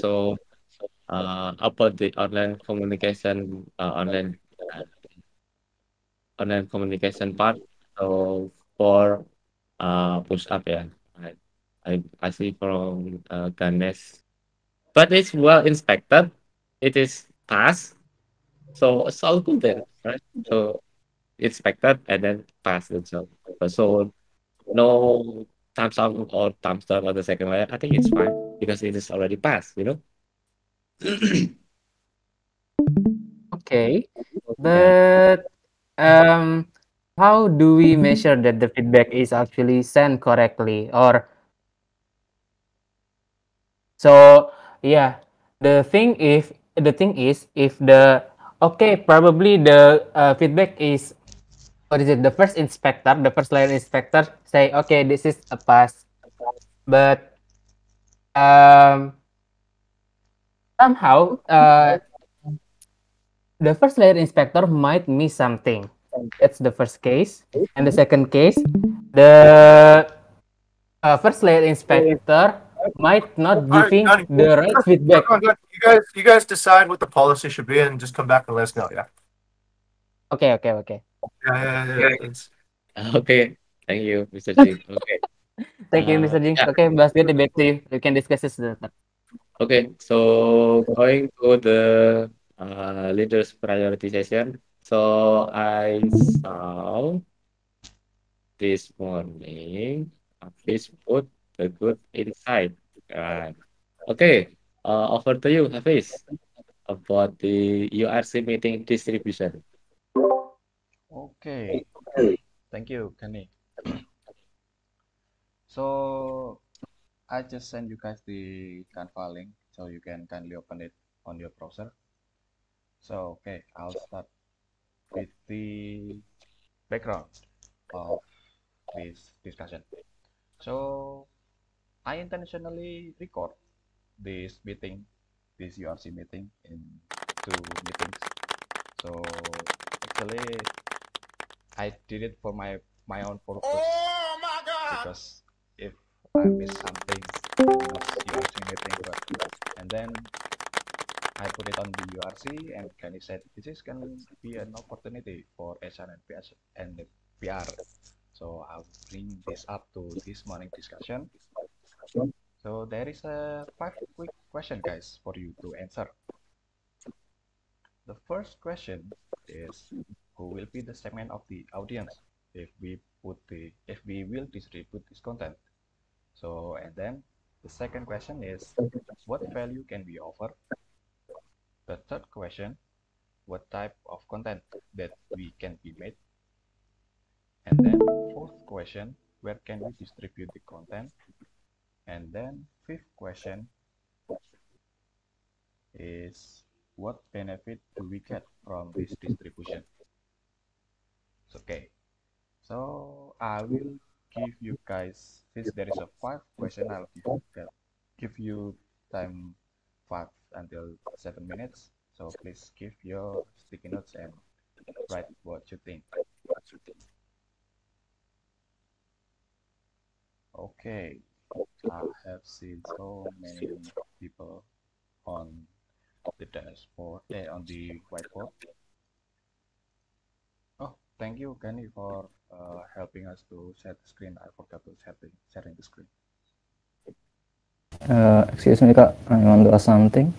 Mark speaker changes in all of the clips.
Speaker 1: So about the online communication, uh, online communication part. So for push up, yeah, I I see from Ganesh, but it's well inspected. It is passed, so it's all good then, right? So inspected and then passed the job. So no thumbs up or thumbs down on the second layer. I think it's fine because it is already passed.
Speaker 2: Okay,
Speaker 1: Yeah.
Speaker 2: but um, how do we measure that the feedback is actually sent correctly? Or so yeah, the thing is if the okay probably the feedback is what is it? The first layer inspector say okay this is a pass, but um somehow the first layer inspector might miss something. That's the first case. And the second case, the first layer inspector might not
Speaker 3: All right,
Speaker 2: giving
Speaker 3: Johnny.
Speaker 2: the right feedback.
Speaker 3: Hold on. You guys decide what the policy should be and just come back and let us know. Yeah.
Speaker 2: Okay, okay, okay.
Speaker 3: Yeah.
Speaker 1: Okay. Thank you, Mr. Jing. Okay.
Speaker 2: Thank you, Mr. Jing.
Speaker 1: Yeah.
Speaker 2: Okay, Basket, back to you. We can discuss this later.
Speaker 1: Okay. So going to the leaders prioritization. So I saw this morning Hafiz put the good insight. Right. Okay. Over to you, Hafiz, about the URC meeting distribution.
Speaker 4: Okay, thank you, Kenny. So I just send you guys the Canva link so you can kindly open it on your browser. So okay, I'll start with the background of this discussion. So I intentionally record this meeting, this URC meeting in two meetings. So actually I did it for my own purpose because if I miss something was URC meeting, but and then I put it on the URC and Kenny said this is can be an opportunity for SR and PS and the PR. So I'll bring this up to this morning discussion. So there is a 5 quick question, guys, for you to answer. The first question is who will be the segment of the audience if we will distribute this content. So and then the second question is what value can we offer? The third question, what type of content that we can be made? And then fourth question, where can we distribute the content? And then fifth question is what benefit do we get from this distribution? Okay, so I will give you guys, since there is a 5 question, I'll give you time 5 until 7 minutes. So please give your sticky notes and write what you think. Okay, I have seen so many people on the dashboard, on the whiteboard. Oh, thank you, Kenny, for helping us to share the screen. I forgot to sharing the screen.
Speaker 5: Excuse me, Kak. I want to ask something.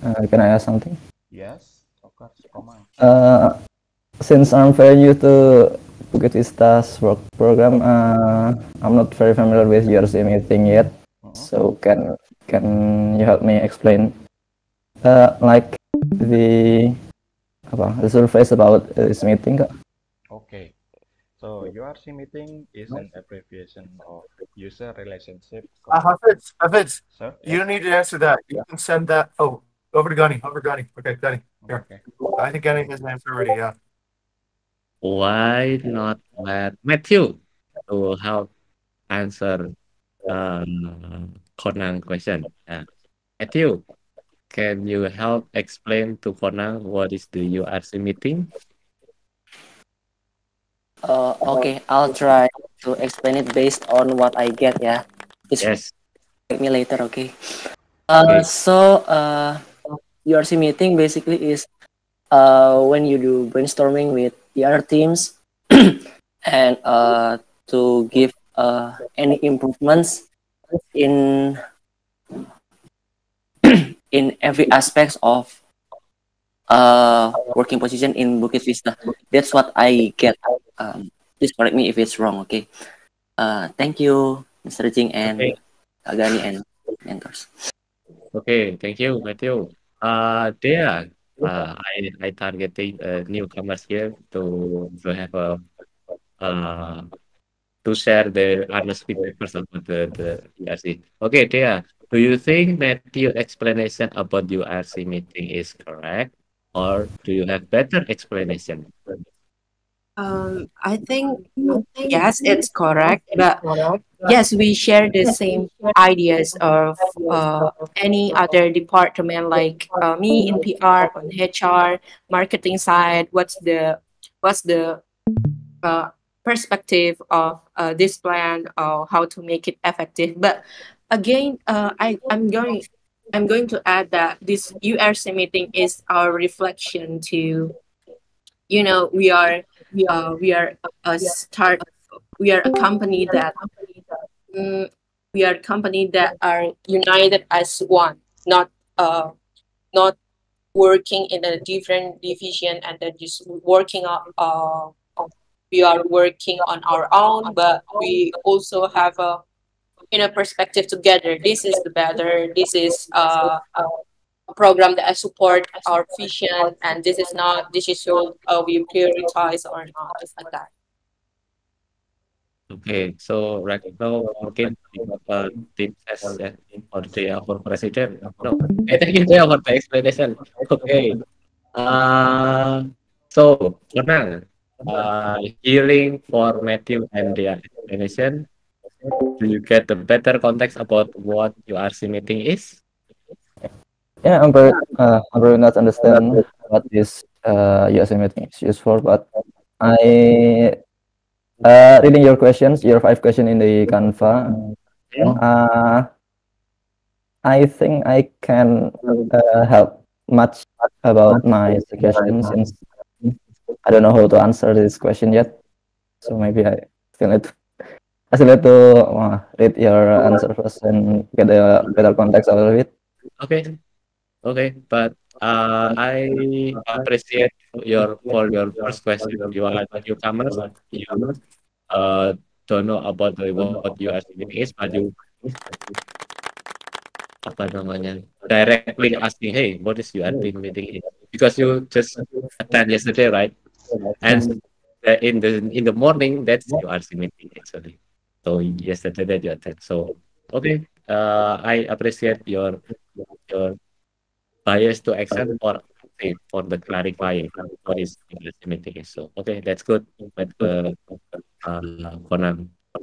Speaker 5: Can I ask something?
Speaker 4: Yes, of course, Roman.
Speaker 5: Since I'm very new to Bukit Vista's work program, I'm not very familiar with URC meeting yet. So can you help me explain, like the the surface about this meeting, Kak?
Speaker 4: Okay, so URC meeting is an abbreviation of user relationship.
Speaker 3: Hafiz,
Speaker 4: Sir,
Speaker 3: you
Speaker 4: yes.
Speaker 3: don't need to answer that. You can send that. Oh, over to Gunny. Okay, Gunny. Here.
Speaker 4: Okay.
Speaker 3: I think Gunny has an answer already. Yeah.
Speaker 1: Why not let Matthew to help answer uh, Conan question? Matthew, can you help explain to Conan what is the URC meeting?
Speaker 6: Okay, I'll try to explain it based on what I get. Yeah, it's
Speaker 1: Yes.
Speaker 6: me later. Okay.
Speaker 1: Okay.
Speaker 6: URC meeting basically is when you do brainstorming with the other teams and to give any improvements in in every aspects of working position in Bukit Vista. That's what I get. Please correct me if it's wrong. Okay. Thank you, Mr. Jing and
Speaker 1: Okay.
Speaker 6: Agani and mentors.
Speaker 1: Okay. Thank you, Matthew. Dea, I targeting newcomers here to have a uh to share the honest feedback first about the URC. Okay, Dea, do you think Matthew's explanation about URC meeting is correct, or do you have better explanation?
Speaker 7: I think yes, it's correct, but yes, we share the same ideas of any other department, like me in PR, on HR, marketing side. What's the uh, perspective of this plan, or how to make it effective? But again, I'm going to add that this URC meeting is our reflection to, we are a start we are a company that mm, we are a company that are united as one, not not working in a different division and then just working on we are working on our own, but we also have a perspective together. This is the better. This is a program that support our vision, and this is not. This is so we prioritize or not, just like that.
Speaker 1: Okay, so right now mungkin tim ses ya or Dea for president. No, thank you Dea for the explanation. Okay, so for now, hearing for Matthew and Dea explanation, do you get the better context about what URC meeting is?
Speaker 5: Yeah, I'm very not understand what this USM meeting is used for, but I reading your questions, your 5 questions in the Canva. Uh, I think I can help much about my suggestion since I don't know how to answer this question yet. So maybe I still need to read your answer first and get a better context out of it.
Speaker 1: Okay, okay, but I appreciate your first question. You are newcomers. You don't know about what URC meeting is, but you apa namanya directly asking, hey, what is URC meeting is? Because you just attend yesterday, right? And in the morning, that's URC meeting actually. So yesterday that you attend. So okay, I appreciate your bias to action or for the clarifying what is URC meeting is. So okay, that's good. But for now.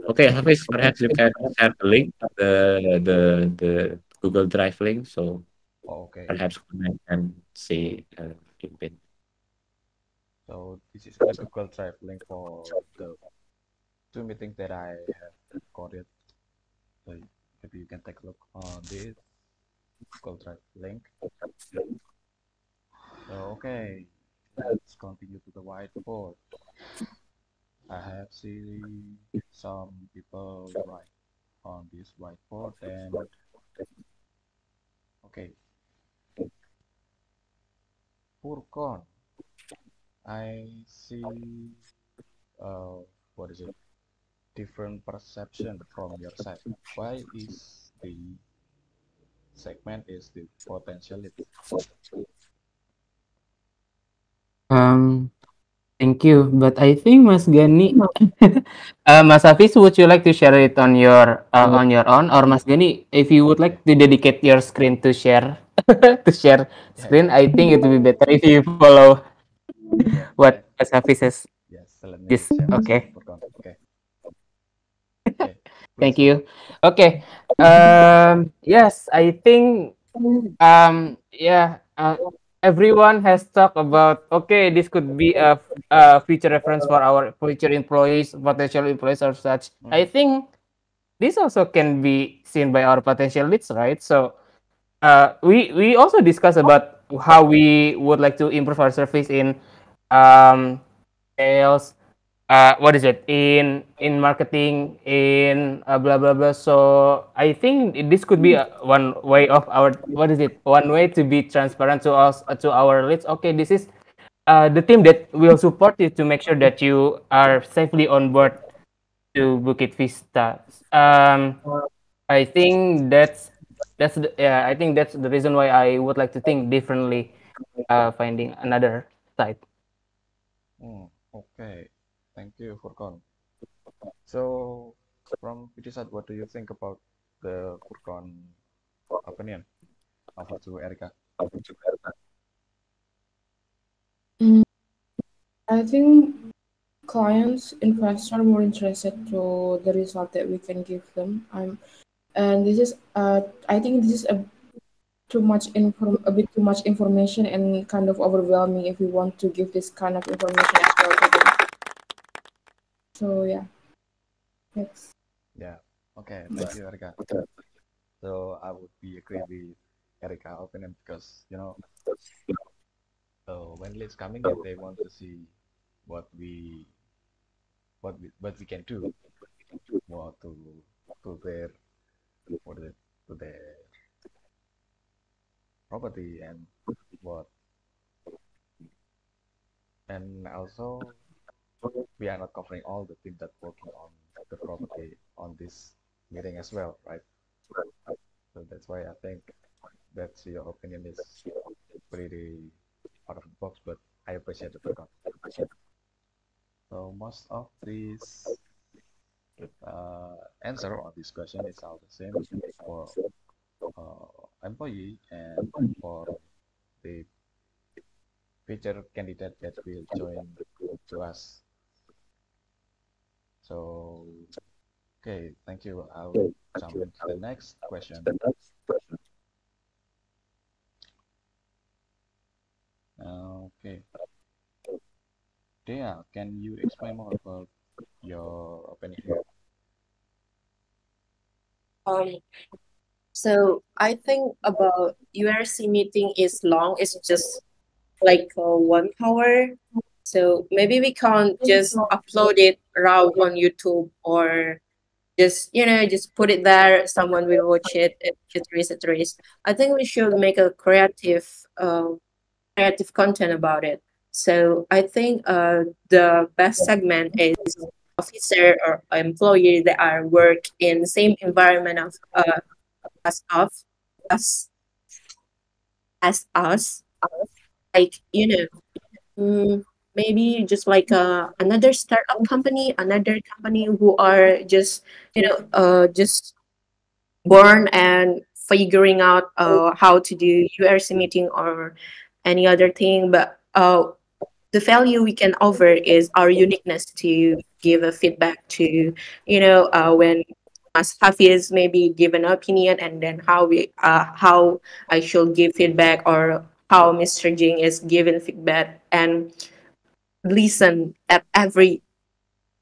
Speaker 1: Okay, Hafiz, perhaps you can share the link, the Google Drive link, so
Speaker 4: Okay.
Speaker 1: perhaps connect and see it.
Speaker 4: So this is the Google Drive link for the 2 meetings that I have recorded. So maybe you can take a look on this Google Drive link. So okay, let's continue to the whiteboard. I have seen some people write on this whiteboard, and okay, Furkon, I see what is it? Different perception from your side. Why is the segment is the potential lead?
Speaker 2: Thank you. But I think Mas Gani, Mas Hafiz, would you like to share it on your own, or Mas Gani, if you would like to dedicate your screen to share to share screen, I think it would be better if you follow
Speaker 4: Yeah,
Speaker 2: what Mas Hafiz says.
Speaker 4: yes, let me
Speaker 2: Yes.
Speaker 4: share my screen,
Speaker 2: Okay.
Speaker 4: Furkon. Okay. Okay,
Speaker 2: Thank
Speaker 4: please.
Speaker 2: you. Okay. Yes, I think yeah, everyone has talked about, okay, this could be a future reference for our future employees, potential employees or such. I think this also can be seen by our potential leads, right? So we also discuss about how we would like to improve our service in sales, what is it, in marketing, in blah blah blah. So I think this could be one way of our, what is it, one way to be transparent to us, to our leads. Okay, this is the team that will support you to make sure that you are safely on board to Bukit Vista. I think yeah, I think that's the reason why I would like to think differently, finding another site.
Speaker 4: Okay, thank you, Furkon. So, from PT side, what do you think about the Furkon opinion? Over to Erika.
Speaker 8: I think clients, investors are more interested to the result that we can give them. And this is I think this is a bit too much information and kind of overwhelming if we want to give this kind of information as well to them. So yeah, that's
Speaker 4: Yeah. Okay, thank you, Erika. So I would be agree with Erika opinion because when leads coming in, they want to see what we what we can do more to their what is it, to their property and what, and also we are not covering all the team that working on the property on this meeting as well, right? So that's why I think that's your opinion is pretty out of the box, but I appreciate the Furkon. So most of these answer on this question is all the same for employee and for the future candidate that will join to us. So, okay, thank you. I'll jump into the next question. Okay. Dea, can you explain more about your opinion here?
Speaker 7: So I think about URC meeting is long. It's just like 1 hour. So maybe we can't just upload it raw on YouTube or just put it there. Someone will watch it. Etc. I think we should make a creative content about it. So I think the best segment is officer or employee that are work in the same environment as us as as us, like maybe just like another startup company, another company who are just born and figuring out how to do URC meeting or any other thing. But the value we can offer is our uniqueness to give a feedback to, when as Hafiz maybe give an opinion, and then how I should give feedback, or how Mr. Jing is giving feedback, and listen at every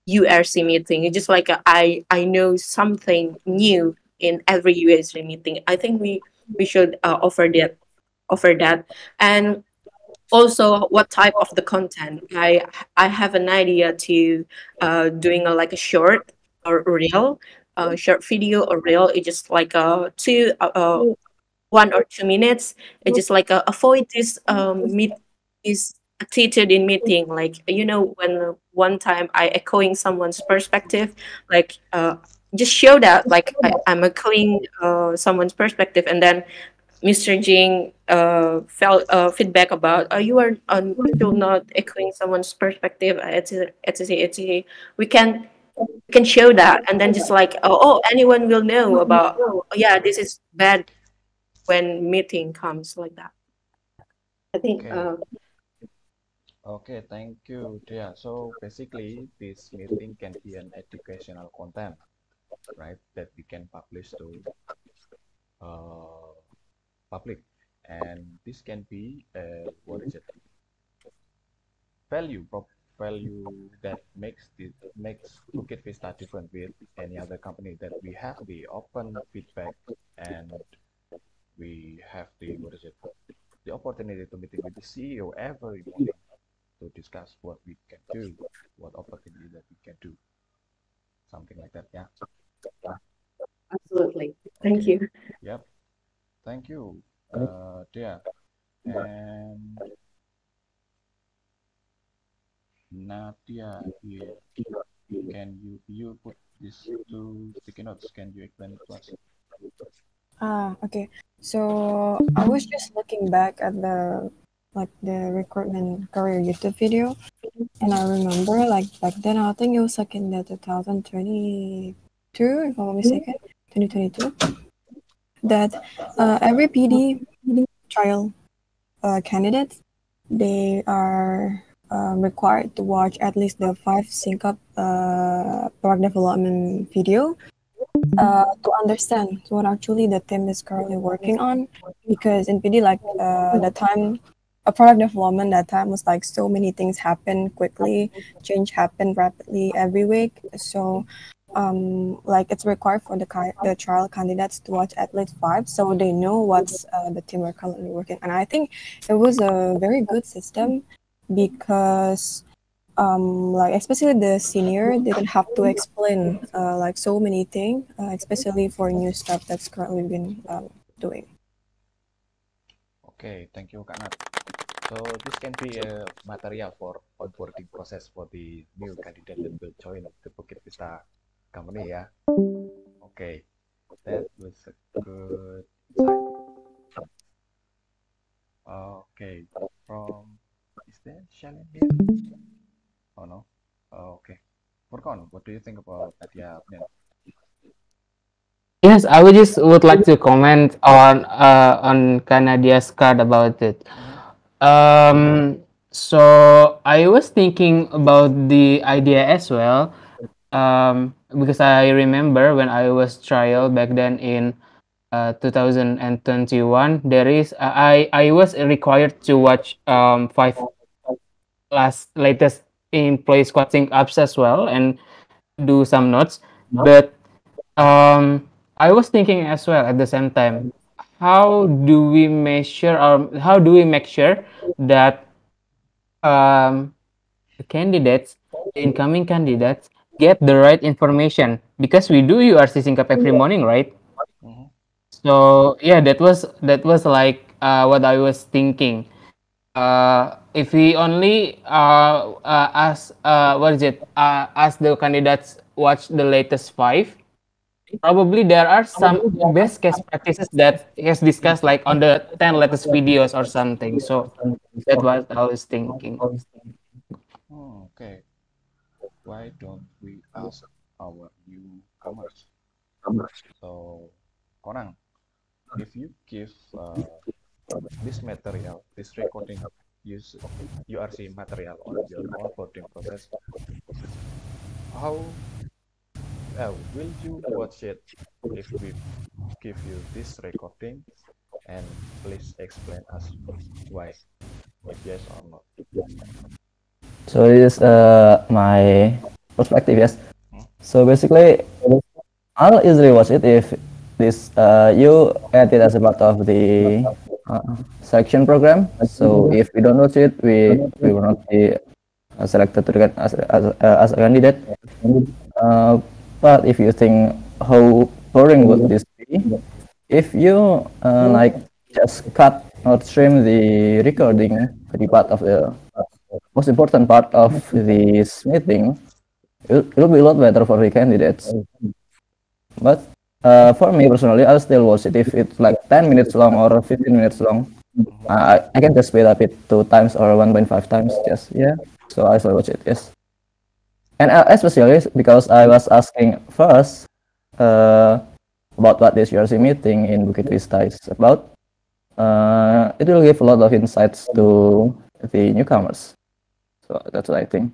Speaker 7: URC meeting. It's just like I know something new in every URC meeting. I think we should offer that, and also what type of the content. I have an idea to doing like a short or reel, short video or reel. It's just like 1 or 2 minutes. It's just like avoid this meet this attitude in meeting, like when one time I echoing someone's perspective, like just show that like I'm echoing someone's perspective, and then Mr. Jing felt feedback about you're not echoing someone's perspective, etc. etc. etc. We can show that, and then just like anyone will know about, yeah, this is bad when meeting comes like that. I think
Speaker 4: Okay. Okay, thank you, Dea. So basically, this meeting can be an educational content, right? That we can publish to public, and this can be what is it? Value that makes Bukit Vista different with any other company, that we have the open feedback and we have the the opportunity to meeting with the CEO every morning to discuss what we can do, what opportunity that we can do, something like that. Yeah.
Speaker 7: Absolutely. Thank
Speaker 4: Okay.
Speaker 7: you.
Speaker 4: Yep. Thank you, Dea. And Nadia here. Can you put these two sticky notes? Can you explain it to us?
Speaker 9: Okay. So I was just looking back at the recruitment career YouTube video, and I remember like back then I think it was like in the 2022, if I'm not mistaken, 2022, that every PD trial candidates, they are required to watch at least the 5 sync up product development video to understand what actually the team is currently working on. Because in PD, like the time, a product development, that time was like so many things happen quickly, change happen rapidly every week. So, like it's required for the trial candidates to watch at least 5, so they know what's the team are currently working. And I think it was a very good system because like especially the senior didn't have to explain like so many things, especially for new stuff that's currently been doing.
Speaker 4: Okay, thank you, Kak Nat. So this can be a material for onboarding process for the new candidate that will join the Bukit Vista company, yeah. Okay, that was a good insight. Okay, from is there Shannon here? Oh no. Okay. Furkon, what do you think about Nadia?
Speaker 2: Yes, I would like to comment on Canadia's card about it. So I was thinking about the idea as well, because I remember when I was trial back then in 2021, I was required to watch 5 latest employee squatting ups as well and do some notes, but I was thinking as well at the same time, how do we make sure that um, the candidates, the incoming candidates, get the right information, because we do URC sync up every morning, right? So yeah, that was like what I was thinking. If we only ask the candidates watch the latest 5, probably there are some best case practices that is discussed like on the 10 latest videos or something. So that's what I was thinking.
Speaker 4: Okay. Why don't we ask our newcomers? So, Konang, if you give this material, this recording, use URC material on your onboarding process, how will you watch it if we give you this recording? And please explain us why, if yes or not.
Speaker 5: So this is my perspective, yes. So basically, I'll easily watch it if this you add it as a part of the selection program. So if we don't watch it, we will not be selected to as a candidate. But if you think how boring would this be, if you like just cut or trim the recording to be part of the most important part of this meeting, it'll be a lot better for the candidates. But for me personally, I'll still watch it if it's like 10 minutes long or 15 minutes long. I can just speed up it 2 times or 1.5 times. Just yeah. So I still watch it. Yes. And especially because I was asking first about what this URC meeting in Bukit Vista is about. It will give a lot of insights to the newcomers. So that's what I think.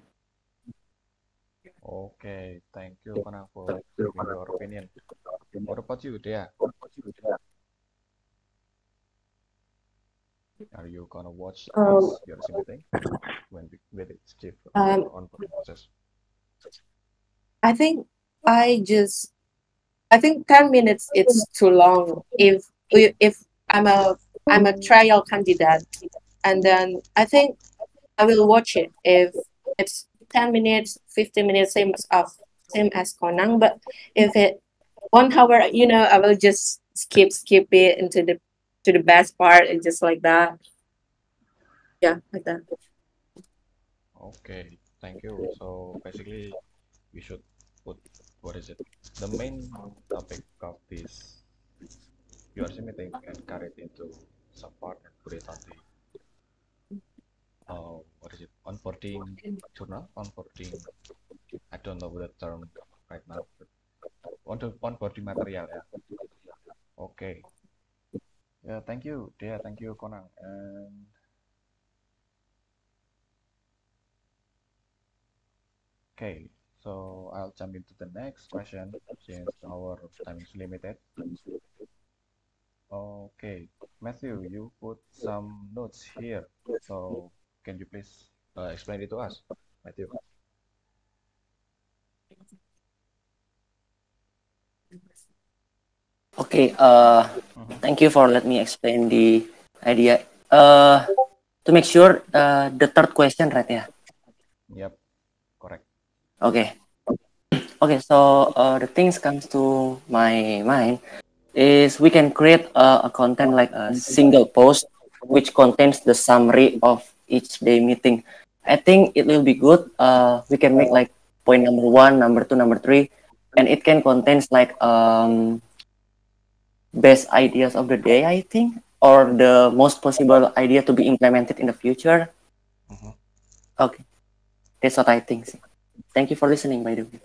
Speaker 4: Okay, thank you, Konang, for giving your opinion. What about you, Dea? Are you gonna watch this URC meeting when with its chief onboarding process?
Speaker 7: I think I think 10 minutes it's too long. If I'm a trial candidate, and then I think I will watch it if it's 10 minutes, 15 minutes, same as Konang. But if it 1 hour, I will just skip it into the best part and just like that. Yeah, like that.
Speaker 4: Okay, thank you. So basically, we should put what is it? The main topic of this URC meeting and carry it into some part and put it on the what is it? Onboarding journal, onboarding. I don't know the term right now, but onboarding material. Yeah. Okay. Yeah. Thank you. Yeah. Thank you, Konang. And okay. So I'll jump into the next question since our time is limited. Okay, Matthew, you put some notes here. So can you please explain it to us, Matthew?
Speaker 6: Okay, thank you for let me explain the idea. To make sure, the third question, right? Yeah.
Speaker 4: Yep, correct.
Speaker 6: Okay. Okay, so the things comes to my mind is we can create a content like a single post which contains the summary of each day meeting. I think it will be good. We can make like point number 1, number 2, number 3, and it can contains like best ideas of the day, I think, or the most possible idea to be implemented in the future. Okay, that's what I think. Thank you for listening, by the way.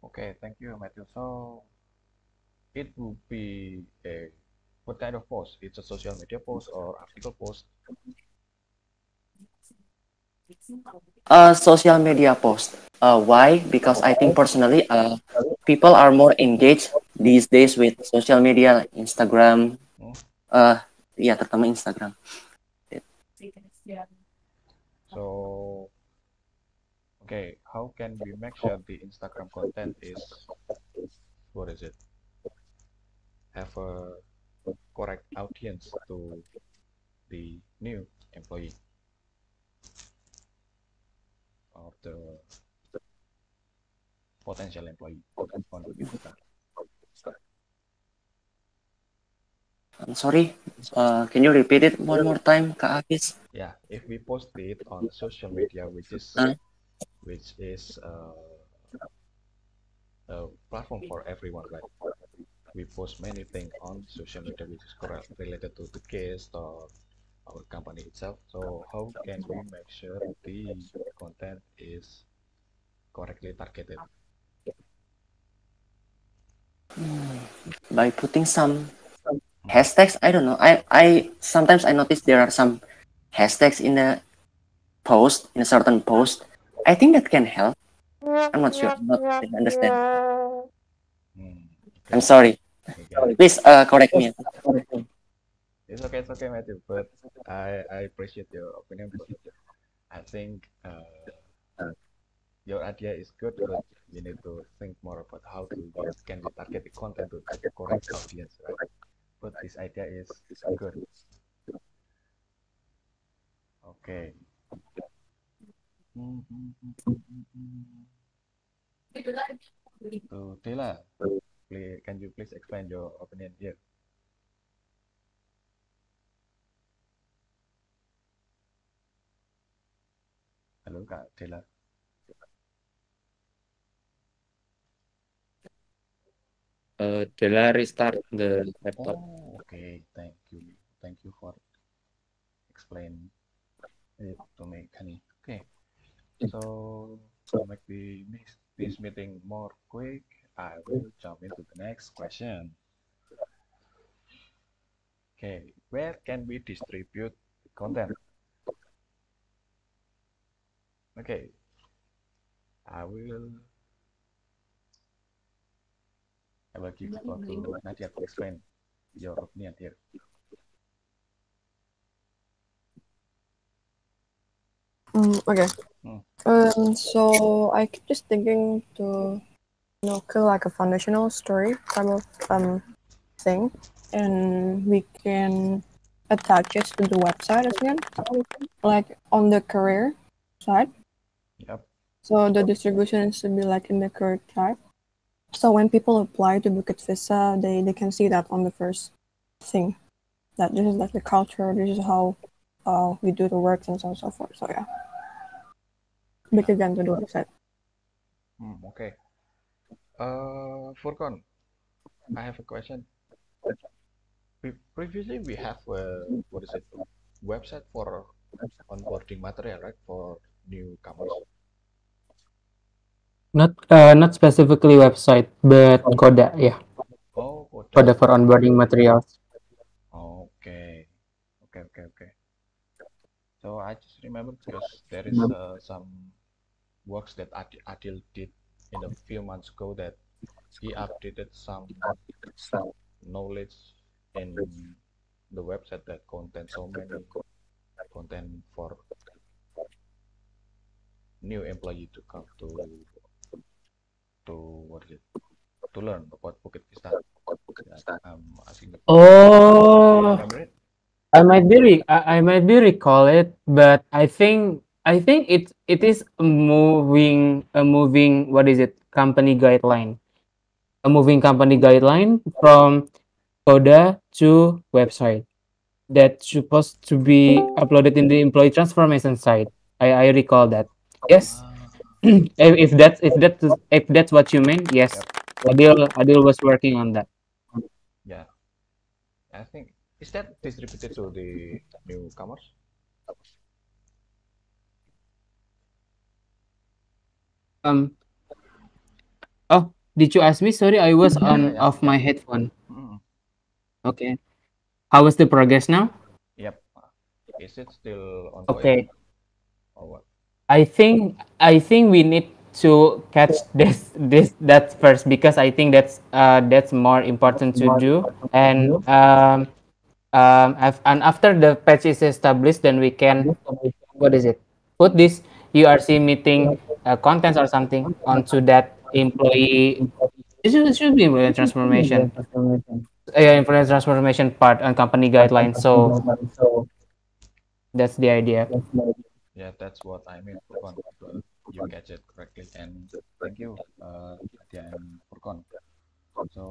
Speaker 4: Okay, thank you, Matthew. So it will be a what kind of post? It's a social media post or article post?
Speaker 6: Social media post. Why? Because I think personally, people are more engaged these days with social media, Instagram. Yeah, terutama Instagram.
Speaker 4: So, okay, how can we make sure the Instagram content is, what is it, have a correct audience to the new employee or the potential employee on Bukit Vista?
Speaker 6: I'm sorry. Can you repeat it one more time, Kak Hafiz?
Speaker 4: Yeah, if we post it on social media, which is a platform for everyone, right? We post many things on social media which is correct related to the case or our company itself. So how can we make sure the content is correctly targeted?
Speaker 6: By putting some hashtags. I don't know. I sometimes I notice there are some hashtags in a post, in a certain post. I think that can help. I'm not sure. Not really understand. I'm sorry. Please correct me.
Speaker 4: It's okay, Matthew. But I appreciate your opinion. But I think your idea is good, but you need to think more about how to can we target the content to the correct audience, right? But this idea is good. Okay. So Tila, can you please explain your opinion here? Hello, Kak Tila.
Speaker 1: Dela restart the laptop.
Speaker 4: Oh, okay. Thank you for explain it to me, Kani. Okay. So to make this meeting more quick, I will jump into the next question. Okay, where can we distribute the content? Okay, I will give the floor to Nadia to explain your opinion here.
Speaker 9: Okay. So I keep just thinking to, create like a foundational story type of thing. and we can attach it to the website as well, like on the career side.
Speaker 4: Yep.
Speaker 9: So the distribution should be like in the career tab. So when people apply to Bukit Vista, they can see that on the first thing, that this is like the culture, this is how we do the work and so on and so forth. So yeah, back again to the website.
Speaker 4: Okay. Furkon, I have a question. Previously, we have what is it? Website for onboarding material, right? For newcomers.
Speaker 2: Not specifically website, but Koda, yeah.
Speaker 4: Oh,
Speaker 2: Koda for onboarding materials.
Speaker 4: Okay. Okay. So I just remember because there is some works that Adil did in a few months ago that he updated some knowledge in the website that contains so many content for new employee to come to what is it, to learn about Bukit Vista. I'm asking you.
Speaker 2: Oh,
Speaker 4: Remember it?
Speaker 2: I might be recall it, but I think it is a moving what is it, company guideline, a moving company guideline from Koda to website that's supposed to be uploaded in the employee transformation site. I recall that. Yes. If that's what you mean, yes. Adil was working on that.
Speaker 4: Yeah, I think is that distributed to the newcomers?
Speaker 2: Oh, did you ask me? Sorry, I was
Speaker 4: Yeah.
Speaker 2: off my headphone.
Speaker 4: Mm.
Speaker 2: Okay. How was the progress now?
Speaker 4: Yep. Is it still ongoing?
Speaker 2: Okay.
Speaker 4: Or what?
Speaker 2: I think we need to catch that first, because I think that's more important to do. And and after the patch is established, then we can, what is it, put this URC meeting contents or something onto that employee. It should be employee transformation part on company guidelines. So that's the idea.
Speaker 4: Yeah, that's what I mean, Furkon. You catch it correctly, and thank you, Adya and Furkon. So,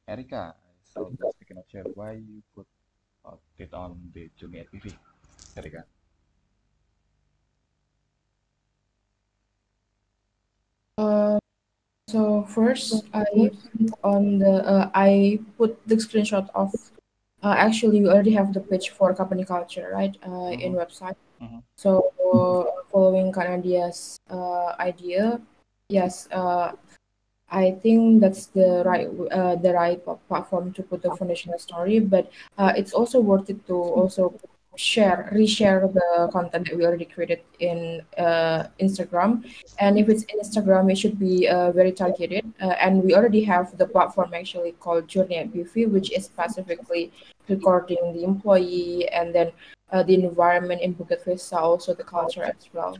Speaker 4: Erika, so just cannot share why you put it on the junior PV, Erika.
Speaker 8: So first, I put the screenshot of. Actually, we already have the page for company culture, right? In website. So following Kanadia's idea, yes, I think that's the right platform to put the foundational story. But it's also worth it to also reshare the content that we already created in Instagram. And if it's in Instagram, it should be very targeted. And we already have the platform actually called Journey at BV, which is specifically recording the employee and then the environment in Bukit Vista, also the culture as well.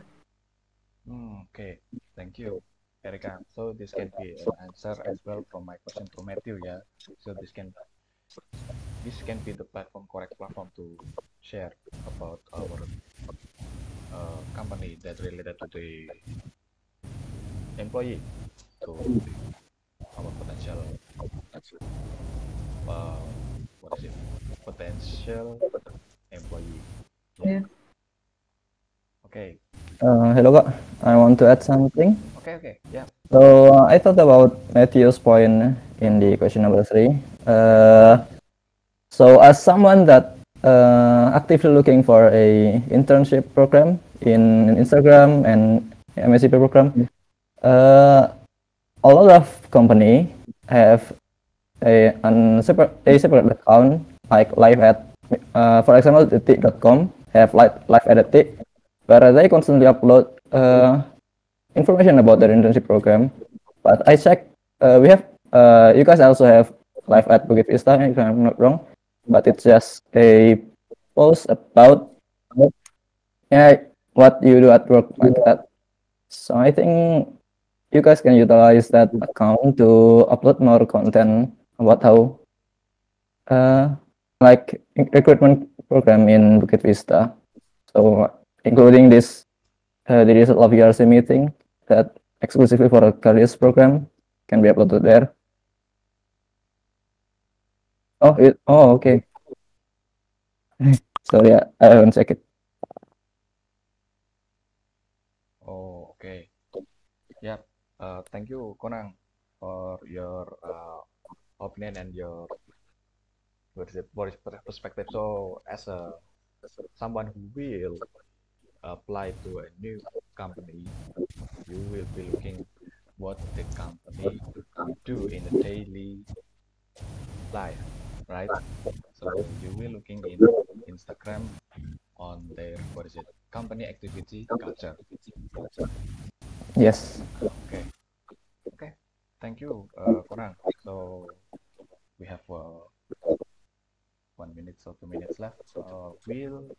Speaker 4: Okay, thank you, Erika. So this can be an answer as well from my question to Matthew, yeah. So this can be the correct platform to share about our company that related to the employee to our potential what is it, potential employee.
Speaker 8: Yeah.
Speaker 4: Okay.
Speaker 5: Hello Kak, I want to add something.
Speaker 4: Okay, yeah.
Speaker 5: So I thought about Matthew's point in the question number 3. So as someone that actively looking for a internship program in Instagram and MSc program, a lot of company have a separate account like live at for example detik.com have live at detik where they constantly upload information about their internship program. But I checked, we have you guys also have live at Bukit Vista if I'm not wrong, but it's just a post about what you do at work like that. So I think you guys can utilize that account to upload more content about how like recruitment program in Bukit Vista. So including this the result of URC meeting that exclusively for a careers program can be uploaded there. Oh okay. Sorry, I haven't checked it.
Speaker 4: Oh, okay. Yep. Thank you, Konang, for your opinion and your perspective. So, as someone who will apply to a new company, you will be looking what the company do in a daily life, right? So you will looking in Instagram on their company activity culture.
Speaker 5: Yes.
Speaker 4: Okay. Okay. Thank you, Konang. So we have 1 minute or 2 minutes left. We'll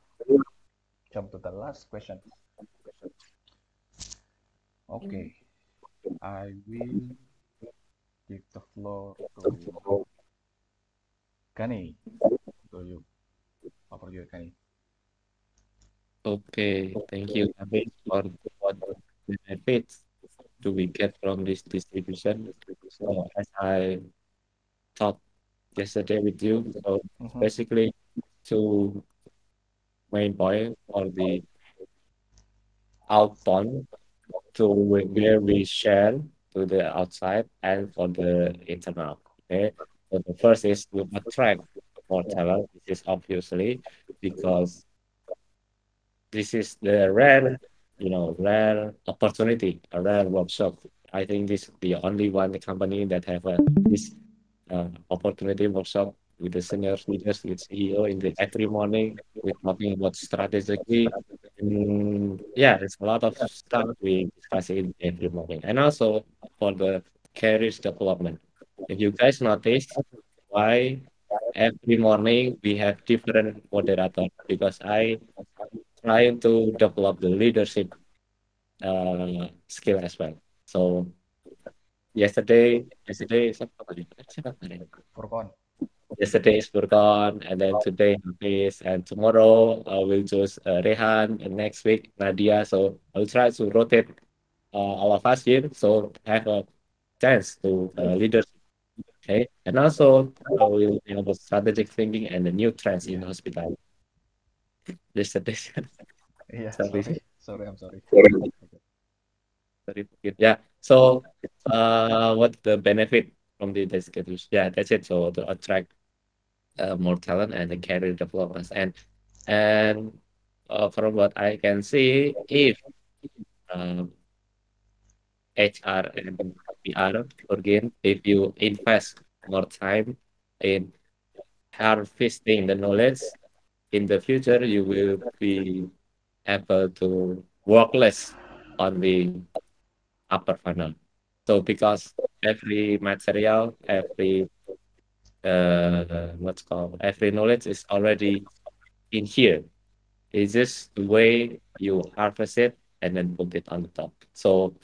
Speaker 4: jump to the last question. Okay. I will give the floor to Gani. To you. Over you, Gani.
Speaker 1: Okay, thank you, David, for what benefits do we get from this distribution. So as I talked yesterday with you, so basically two main point for the outbound to where we share to the outside and for the internal. Okay, so the first is to attract more talent. This is obviously because this is the rare, rare opportunity, a rare workshop. I think this is the only one company that have this opportunity workshop with the senior leaders, with CEO in the every morning. We're talking about strategically. Yeah, there's a lot of stuff we discuss in every morning, and also for the careers development. If you guys notice why every morning we have different moderator, because I trying to develop the leadership skill as well. So yesterday siapa tadi? Siapa tadi?
Speaker 4: Furqan.
Speaker 1: Yesterday is Furqan, and then today Hafiz, and tomorrow we'll choose Rehan, and next week Nadia. So I'll try to rotate all of us here, so have a chance to leadership. Okay, and also we'll have a strategic thinking and the new trends in hospitality. Yesterday.
Speaker 4: Yeah,
Speaker 1: Sorry.
Speaker 4: sorry, I'm sorry.
Speaker 1: Sorry. Yeah. So, what's the benefit from the schedule? Yeah, that's it. So to attract more talent and the career development. And from what I can see, if HR and PR again, if you invest more time in harvesting the knowledge, in the future you will be able to work less on the upper funnel. So because every material, every knowledge is already in here. It's just the way you harvest it and then put it on the top. So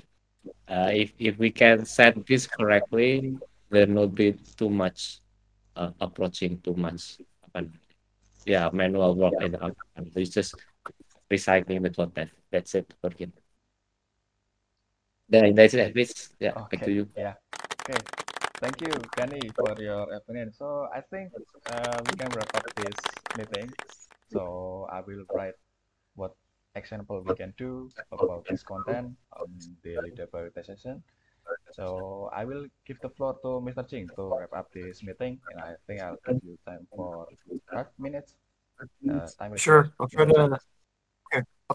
Speaker 1: if we can set this correctly, there will be too much approaching too much manual work in the outcome. It's just recycling the content. That's it for him. That's it. Please, back to you.
Speaker 4: Yeah. Okay. Thank you, Gani, for your opinion. So I think we can wrap up this meeting. So I will write what example we can do about this content on the leader prioritization. So I will give the floor to Mr. Ching to wrap up this meeting, and I think I'll give you time for 5 minutes. Time
Speaker 3: Sure. I'll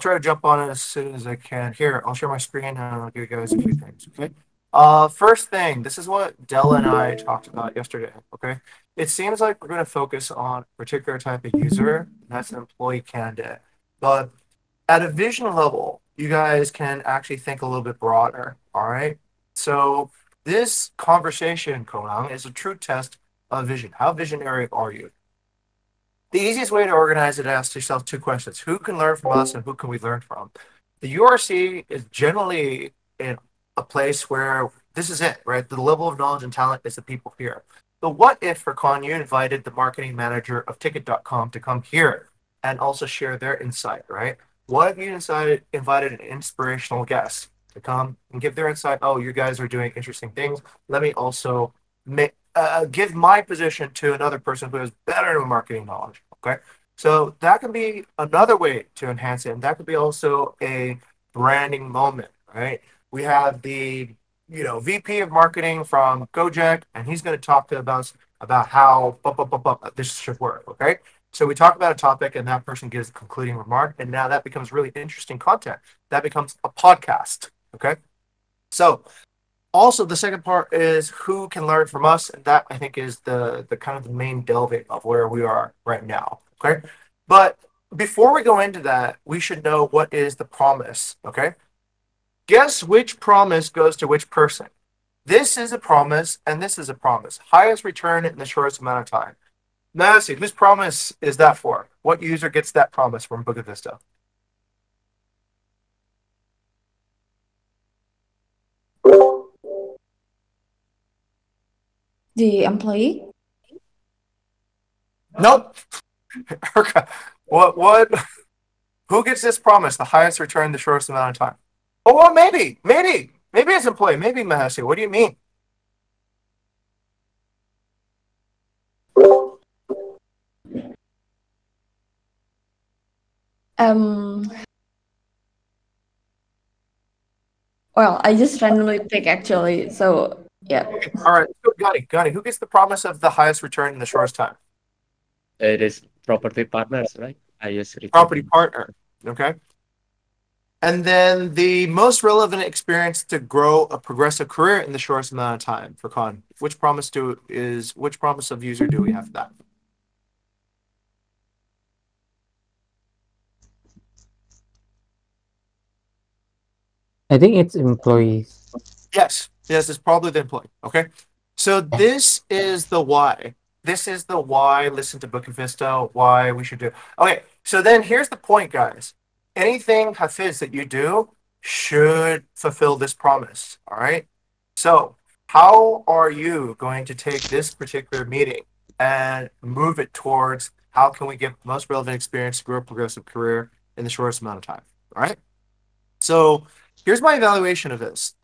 Speaker 3: try to jump on it as soon as I can. Here, I'll share my screen and I'll give you guys a few things. Okay. First thing, this is what Della and I talked about yesterday. Okay. It seems like we're going to focus on a particular type of user, and that's an employee candidate. But at a vision level, you guys can actually think a little bit broader. All right. So this conversation, Konang, is a true test of vision. How visionary are you? The easiest way to organize it is ask yourself two questions. Who can learn from us and who can we learn from? The URC is generally in a place where this is it, right? The level of knowledge and talent is the people here. But what if for Con you invited the marketing manager of ticket.com to come here and also share their insight, right? What if you invited an inspirational guest to come and give their insight? Oh, you guys are doing interesting things. Let me also give my position to another person who has better marketing knowledge. Okay, so that can be another way to enhance it, and that could be also a branding moment, right? We have the VP of marketing from Gojek, and he's going to talk to us about how this should work. Okay, so we talk about a topic, and that person gives a concluding remark, and now that becomes really interesting content. That becomes a podcast. Okay, so also the second part is who can learn from us, and that I think is the kind of the main delving of where we are right now. Okay, but before we go into that, we should know what is the promise. Okay, guess which promise goes to which person. This is a promise, and this is a promise. Highest return in the shortest amount of time. Nancy, whose promise is that for? What user gets that promise from Bukit Vista?
Speaker 8: The employee?
Speaker 3: Nope. What? Who gets this promise? The highest return in the shortest amount of time. Oh, well, maybe it's employee. Maybe Mahasi. What do you mean?
Speaker 8: Well, I just randomly pick actually. So yeah.
Speaker 3: All right, Gotti. Who gets the promise of the highest return in the shortest time?
Speaker 1: It is property partners, right?
Speaker 3: Property partner. Okay. And then the most relevant experience to grow a progressive career in the shortest amount of time for Con. Which promise of user do we have for that?
Speaker 2: I think it's employees.
Speaker 3: Yes, it's probably the employee. Okay. So this is the why. This is the why. Listen to Bukit Vista. Why we should do. Okay. So then here's the point, guys. Anything Hafiz that you do should fulfill this promise. All right. So how are you going to take this particular meeting and move it towards how can we get the most relevant experience to grow a progressive career in the shortest amount of time? All right. So here's my evaluation of this.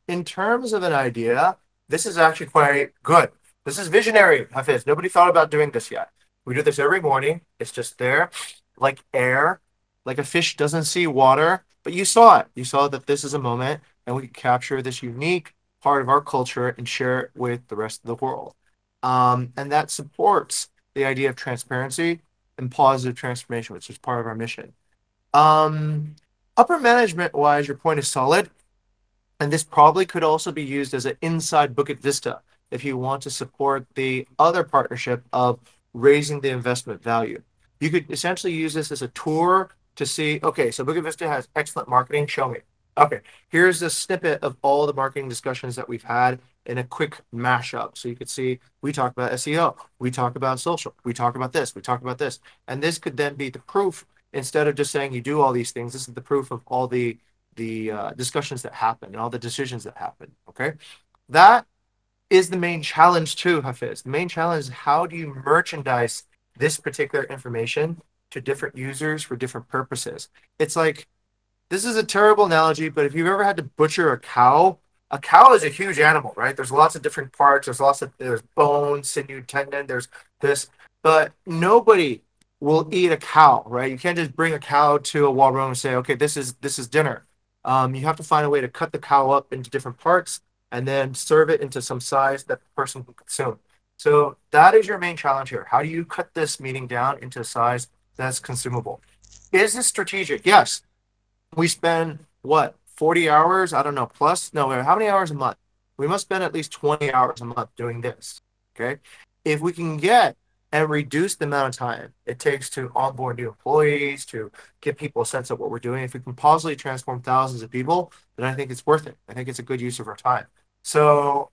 Speaker 3: In terms of an idea, this is actually quite good. This is visionary, Hafiz. Nobody thought about doing this yet. We do this every morning. It's just there, like air, like a fish doesn't see water, but you saw it. You saw that this is a moment, and we can capture this unique part of our culture and share it with the rest of the world. And that supports the idea of transparency and positive transformation, which is part of our mission. Upper management wise, your point is solid. And this probably could also be used as an inside Bukit Vista if you want to support the other partnership of raising the investment value. You could essentially use this as a tour to see, okay, so Bukit Vista has excellent marketing, show me. Okay, here's a snippet of all the marketing discussions that we've had in a quick mashup. So you could see, we talk about SEO, we talk about social, we talk about this, we talk about this. And this could then be the proof. Instead of just saying you do all these things, this is the proof of all the discussions that happen and all the decisions that happen. Okay, that is the main challenge too, Hafiz. The main challenge is how do you merchandise this particular information to different users for different purposes? It's like, this is a terrible analogy, but if you've ever had to butcher a cow is a huge animal, right? There's lots of different parts. There's bones, sinew, tendon. There's this, but nobody will eat a cow, right? You can't just bring a cow to a war room and say, okay, this is dinner. You have to find a way to cut the cow up into different parts and then serve it into some size that the person can consume. So that is your main challenge here. How do you cut this meeting down into a size that's consumable? Is this strategic? Yes. We spend, 40 hours? I don't know, plus? No, how many hours a month? We must spend at least 20 hours a month doing this, okay? If we can get and reduce the amount of time it takes to onboard new employees, to give people a sense of what we're doing, if we can positively transform thousands of people, then I think it's worth it. I think it's a good use of our time. So,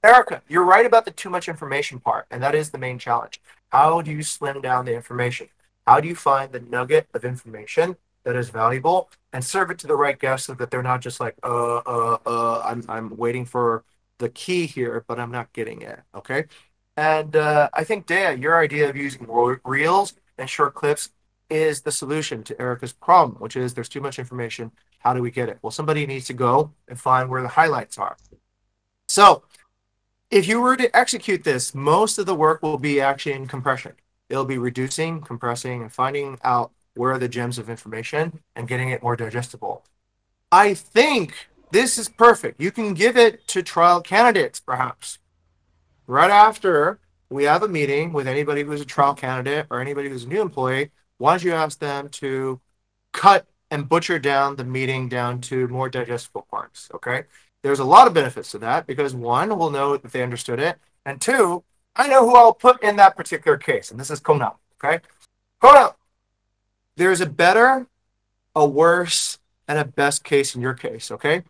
Speaker 3: Erica, you're right about the too much information part, and that is the main challenge. How do you slim down the information? How do you find the nugget of information that is valuable and serve it to the right guests so that they're not just like, I'm waiting for the key here, but I'm not getting it, okay? And I think, Dea, your idea of using reels and short clips is the solution to Erica's problem, which is there's too much information. How do we get it? Well, somebody needs to go and find where the highlights are. So if you were to execute this, most of the work will be actually in compression. It'll be reducing, compressing, and finding out where are the gems of information and getting it more digestible. I think this is perfect. You can give it to trial candidates, perhaps. Right after we have a meeting with anybody who's a trial candidate or anybody who's a new employee, why don't you ask them to cut and butcher down the meeting down to more digestible parts, okay? There's a lot of benefits to that because one, we'll know if they understood it, and two, I know who I'll put in that particular case, and this is Konam, okay? Konam, there's a better, a worse, and a best case in your case, okay?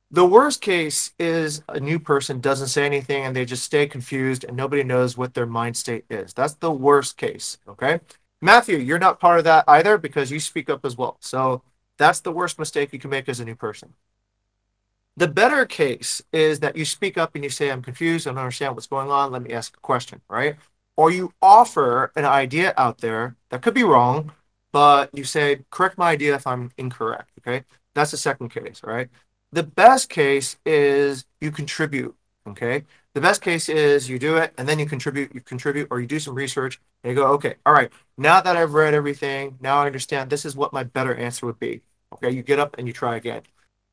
Speaker 3: The worst case is a new person doesn't say anything and they just stay confused and nobody knows what their mind state is. That's the worst case, okay? Matthew, you're not part of that either because you speak up as well. So that's the worst mistake you can make as a new person. The better case is that you speak up and you say, I'm confused, I don't understand what's going on, let me ask a question, right? Or you offer an idea out there that could be wrong, but you say, correct my idea if I'm incorrect, okay? That's the second case, right? The best case is you contribute, okay? The best case is you do it and then you contribute, or you do some research and you go, okay, all right, now that I've read everything, now I understand this is what my better answer would be. Okay, you get up and you try again.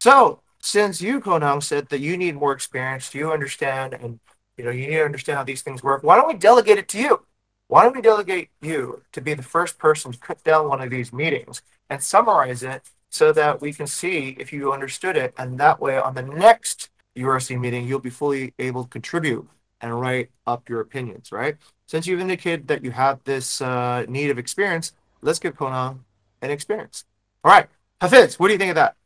Speaker 3: So since you, Konang, said that you need more experience, you understand, and you need to understand how these things work, why don't we delegate it to you? Why don't we delegate you to be the first person to cut down one of these meetings and summarize it so that we can see if you understood it, and that way on the next URC meeting, you'll be fully able to contribute and write up your opinions, right? Since you've indicated that you have this need of experience, let's give Konang an experience. All right, Hafiz, what do you think of that?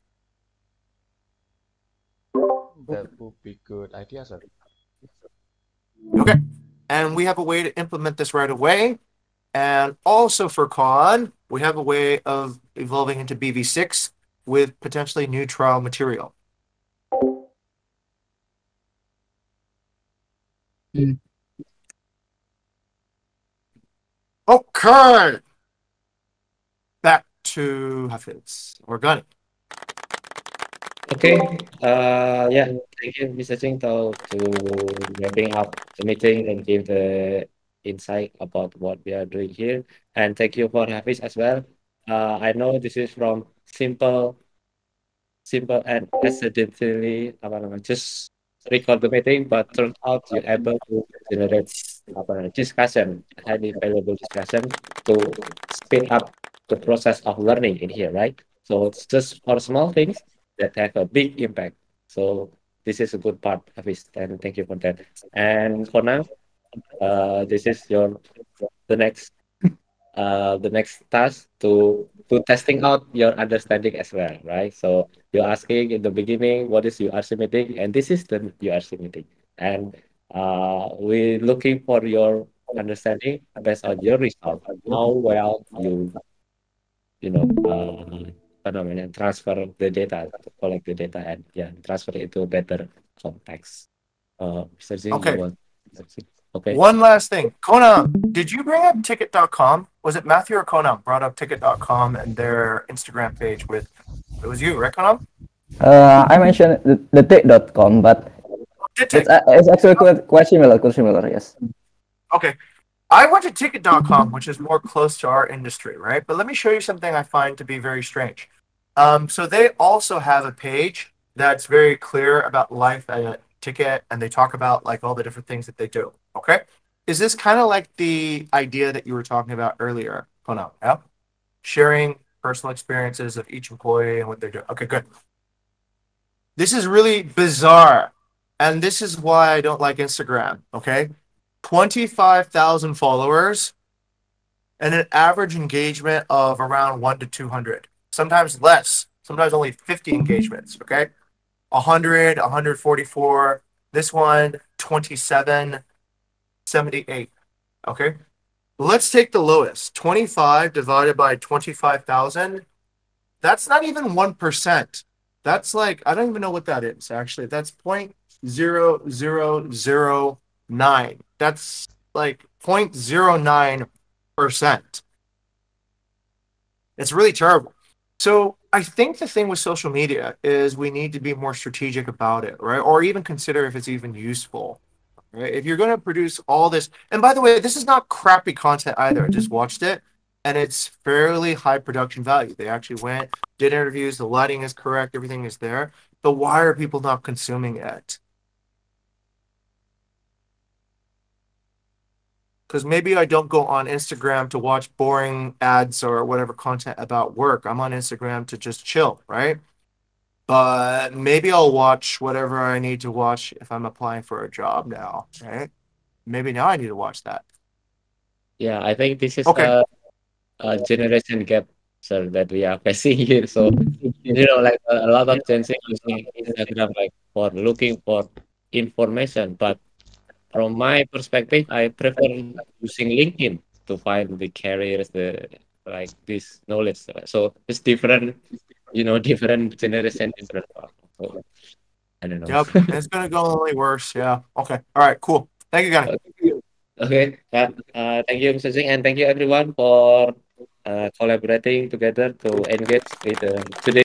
Speaker 4: That would be good idea, sir.
Speaker 3: Okay, and we have a way to implement this right away. And also for Con, we have a way of evolving into BV6 with potentially new trial material. Okay, back to Hafiz or Gunny.
Speaker 1: Okay. Yeah. Thank you, Mr. Ching, to wrapping up the meeting and give the insight about what we are doing here. And thank you for Hafiz as well. I know this is from simple and accidentally just record the meeting, but turns out you're able to generate discussion, highly valuable discussion to speed up the process of learning in here, right? So it's just for small things that have a big impact. So this is a good part of it, and thank you for that. And for now, this is the next task to testing out your understanding as well, right? So you're asking in the beginning, what is URC meeting? And this is the URC meeting. And we're looking for your understanding based on your result, how well transfer the data, collect the data, and transfer it to a better context. Mr. Zing,
Speaker 3: Okay.
Speaker 1: you want? Okay.
Speaker 3: One last thing. Konam, did you bring up ticket.com? Was it Matthew or Konam brought up ticket.com and their Instagram page with, it was you, right, Konam?
Speaker 5: I mentioned the tick.com, but it's actually quite similar, yes.
Speaker 3: Okay. I went to ticket.com, which is more close to our industry, right? But let me show you something I find to be very strange. So they also have a page that's very clear about life at a ticket, and they talk about like all the different things that they do. Okay. Is this kind of like the idea that you were talking about earlier, Konam? Yeah. Sharing personal experiences of each employee and what they're doing. Okay, good. This is really bizarre. And this is why I don't like Instagram. Okay. 25,000 followers and an average engagement of around 1 to 200, sometimes less, sometimes only 50 engagements. Okay. 100, 144, this one, 27, 78. Okay. Let's take the lowest, 25 divided by 25,000. That's not even 1%. That's like, I don't even know what that is, actually. That's 0.0009. That's like 0.09%. It's really terrible. So I think the thing with social media is we need to be more strategic about it, right? Or even consider if it's even useful. Right? If you're going to produce all this, and by the way, this is not crappy content either. I just watched it, and it's fairly high production value. They actually went, did interviews, the lighting is correct, everything is there. But why are people not consuming it? Because maybe I don't go on Instagram to watch boring ads or whatever content about work. I'm on Instagram to just chill, right? But maybe I'll watch whatever I need to watch if I'm applying for a job now, right? Maybe now I need to watch that.
Speaker 1: Yeah, I think this is
Speaker 3: Okay.
Speaker 1: a generation gap, sir, that we are facing here. So, like a lot of Gen Z using Instagram like for looking for information, but from my perspective, I prefer using LinkedIn to find the careers, the like this knowledge. So it's different, different generation, different path. So I don't know.
Speaker 3: Yep. It's gonna go only worse. Yeah. Okay. All right. Cool. Thank you, Gani.
Speaker 1: Okay. Thank you, Mr. Singh, and thank you everyone for collaborating together to engage with today's